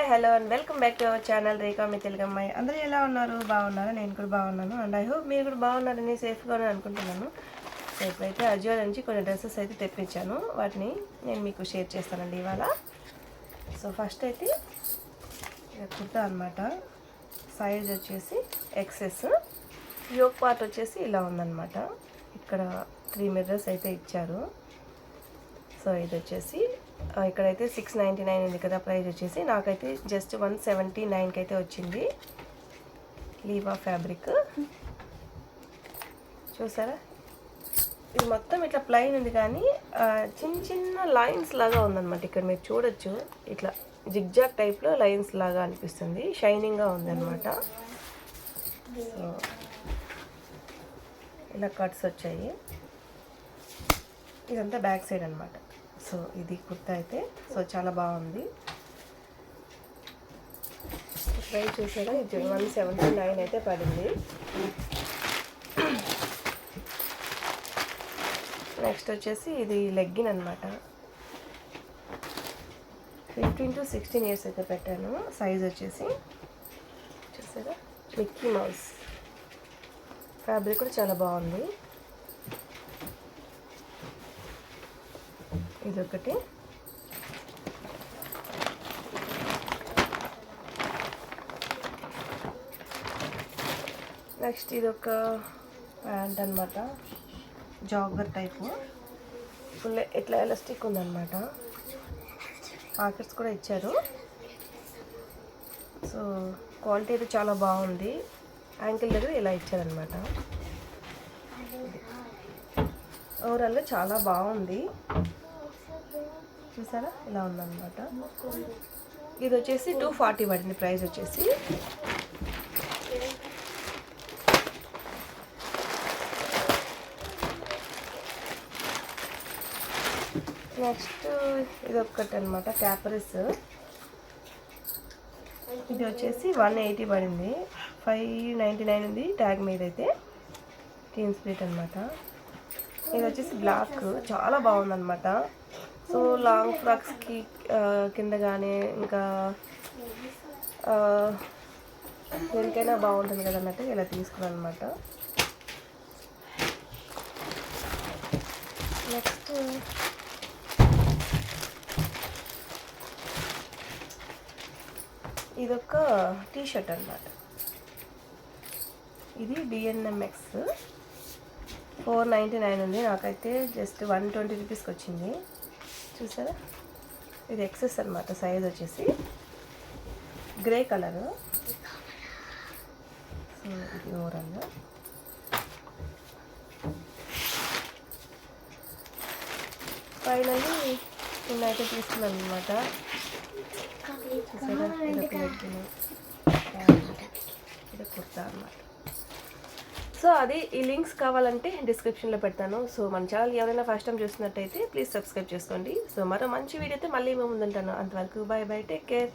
Hi hello and welcome back to our channel Rekha మీ తెలుగు అమ్మాయి. అందరూ ఎలా ఉన్నారు? బాగున్నారా? నేను కూడా బాగున్నాను అండ్ ఐ హోప్ మీరు కూడా బాగున్నారని సేఫ్గానే అనుకుంటున్నాను. సో ఇప్పుడైతే అజియో నుంచి కొన్ని డ్రెస్సెస్ అయితే తెప్పించాను, వాటిని నేను మీకు షేర్ చేస్తానండి ఇవాళ. సో ఫస్ట్ అయితే కుర్తా అనమాట. సైజ్ వచ్చేసి ఎక్సెస్, యోక్ పార్ట్ వచ్చేసి ఇలా ఉందన్నమాట. ఇక్కడ 3 మిర్రర్స్ అయితే ఇచ్చారు. సో ఇది వచ్చేసి ఇక్కడైతే 699 ఉంది కదా ప్రైస్ వచ్చేసి, నాకైతే జస్ట్ 179కి అయితే వచ్చింది. లీవా ఫ్యాబ్రిక్ చూసారా, ఇది మొత్తం ఇట్లా ప్లెయిన్ ఉంది కానీ చిన్న చిన్న లైన్స్ లాగా ఉందన్నమాట. ఇక్కడ మీరు చూడొచ్చు, ఇట్లా జిగ్జాగ్ టైప్లో లైన్స్ లాగా అనిపిస్తుంది, షైనింగ్గా ఉందన్నమాట. సో ఇలా కట్స్ వచ్చాయి. ఇదంతా బ్యాక్ సైడ్ అనమాట. సో ఇది కుర్తా అయితే సో చాలా బాగుంది. ప్రైస్ చూసారా, ఇది 179 అయితే పడింది. నెక్స్ట్ వచ్చేసి ఇది లెగ్గిన్ అనమాట. 15 to 16 ఇయర్స్ అయితే పెట్టాను. సైజ్ వచ్చేసి చూసారా, మిక్కీ మౌస్. ఫ్యాబ్రిక్ కూడా చాలా బాగుంది. ఇదొకటి. నెక్స్ట్ ఇదొక ప్యాంట్ అనమాట, జాగర్ టైపు. ఫుల్ ఇట్లా ఎలాస్టిక్ ఉందన్నమాట. పాకెట్స్ కూడా ఇచ్చారు. సో క్వాలిటీ అయితే చాలా బాగుంది. యాంకిల్ దగ్గర ఇలా ఇచ్చారనమాట. ఓవరాల్గా చాలా బాగుంది. చూసారా, ఇలా ఉందన్నమాట. ఇది వచ్చేసి 240 పడింది ప్రైస్ వచ్చేసి. నెక్స్ట్ ఇది ఒక్కటి అనమాట, క్యాపరిస్. ఇది వచ్చేసి 180 పడింది. 599 ఉంది ట్యాగ్ మీద అయితే. టీన్ స్ప్లిట్ అనమాట. ఇది వచ్చేసి బ్లాక్, చాలా బాగుందన్నమాట. సో లాంగ్ ఫ్రాక్స్కి కింద కానీ ఇంకా దేనికైనా బాగుంటుంది కదా అన్నట్టు ఇలా తీసుకున్నాను అనమాట. నెక్స్ట్ ఇదొక టీషర్ట్ అనమాట. ఇది డిఎన్ఎంఎక్స్ 499 ఉంది, నాకైతే జస్ట్ 120 రూపీస్కి వచ్చింది. చూసారా, ఇది ఎక్సెస్ అనమాట. సైజ్ వచ్చేసి గ్రే కలరు. సో ఇది ఓవరాల్గా ఫైనల్లీ నేనైతే తీసుకున్నాను అనమాట. చూసారా, ఇదొక లెగ్గిన్, ఇది కుర్తా అనమాట. సో అది ఈ లింక్స్ కావాలంటే డిస్క్రిప్షన్లో పెడతాను. సో మన ఛానల్ ఎవరైనా ఫస్ట్ టైం చూస్తున్నట్టయితే ప్లీజ్ సబ్స్క్రైబ్ చేసుకోండి. సో మరో మంచి వీడియో అయితే మళ్ళీ మేము ముందుంటాను. అంతవరకు బాయ్ బాయ్, టేక్ కేర్.